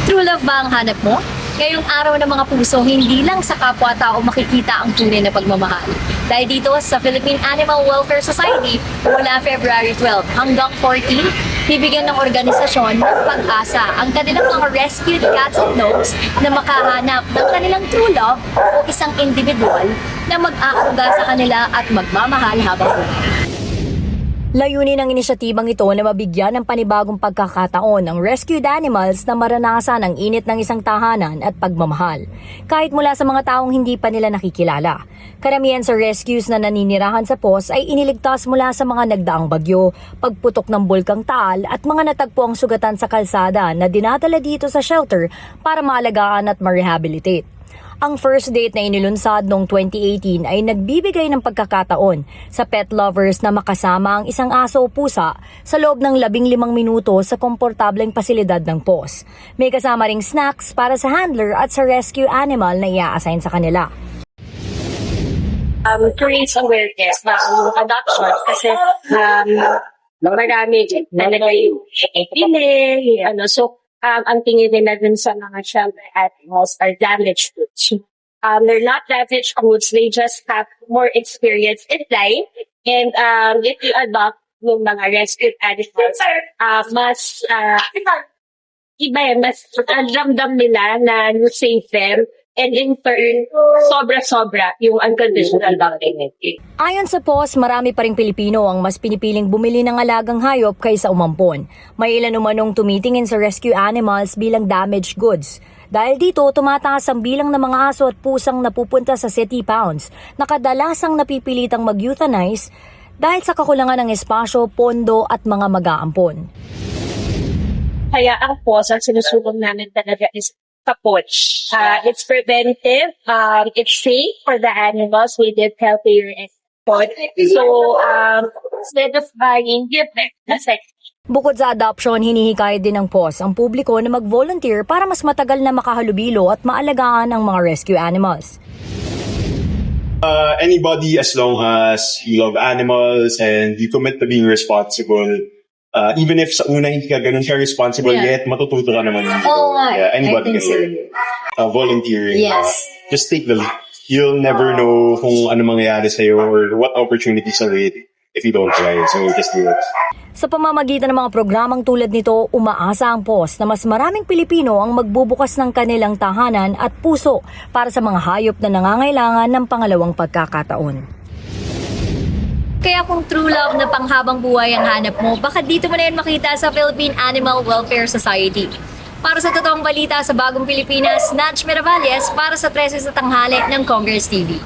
True love ba ang hanap mo? Ngayong araw ng mga puso, hindi lang sa kapwa-tao makikita ang tunay na pagmamahal. Dahil dito sa Philippine Animal Welfare Society, mula February 12 hanggang 14, bibigyan ng organisasyon ng pag-asa ang kanilang mga rescued cats and dogs na makahanap ng kanilang true love o isang individual na mag-aaruga sa kanila at magmamahal habang buhay. Layunin ng inisyatibang ito na mabigyan ng panibagong pagkakataon ng rescued animals na maranasan ang init ng isang tahanan at pagmamahal, kahit mula sa mga taong hindi pa nila nakikilala. Karamihan sa rescues na naninirahan sa POS ay iniligtas mula sa mga nagdaang bagyo, pagputok ng bulkang Taal at mga natagpuang sugatan sa kalsada na dinadala dito sa shelter para maalagaan at ma-rehabilitate. Ang first date na inilunsad noong 2018 ay nagbibigay ng pagkakataon sa pet lovers na makasama ang isang aso o pusa sa loob ng 15 minuto sa komportableng pasilidad ng POS. May kasama ring snacks para sa handler at sa rescue animal na i-assign sa kanila. To raise awareness na adoption kasi marami talaga yung delay, so ang tingin nila dun sa mga shelter animals are damaged goods. They're not damaged goods, they just have more experience in life. And if you adopt yung mga rescued animals, mas ramdam nila na you save them. And in turn, sobra-sobra yung unconditional loving. Ayon sa POS, marami pa ring Pilipino ang mas pinipiling bumili ng alagang hayop kaysa umampon. May ilan umanong tumitingin sa rescue animals bilang damaged goods. Dahil dito, tumataas ang bilang ng mga aso at pusang napupunta sa city pounds na kadalasang napipilitang mag-euthanize dahil sa kakulangan ng espasyo, pondo at mga mag-aampon. Kaya ang POS, ang sinusulong namin talaga is approach. It's preventive, it's safe for the animals, we did healthier and food. So, instead of buying, give them a second. Bukod sa adoption, hinihikayat din ng POS ang publiko na mag-volunteer para mas matagal na makahalubilo at maalagaan ang mga rescue animals. Anybody, as long as you love animals and you commit to being responsible, even if sa una hindi ka ganun siya responsible yet, matututo ka naman. Oo nga. Yeah, anybody can learn. Volunteering. Yes. Just take the lead. You'll never know kung ano mangyayari sa'yo or what opportunities are waiting if you don't try. So just do it. Sa pamamagitan ng mga programang tulad nito, umaasa ang POS na mas maraming Pilipino ang magbubukas ng kanilang tahanan at puso para sa mga hayop na nangangailangan ng pangalawang pagkakataon. Kaya kung true love na panghabang buhay ang hanap mo, baka dito mo na yan makita sa Philippine Animal Welfare Society. Para sa totoong balita sa Bagong Pilipinas, Natch Miravalles para sa 13 sa tanghali ng Congress TV.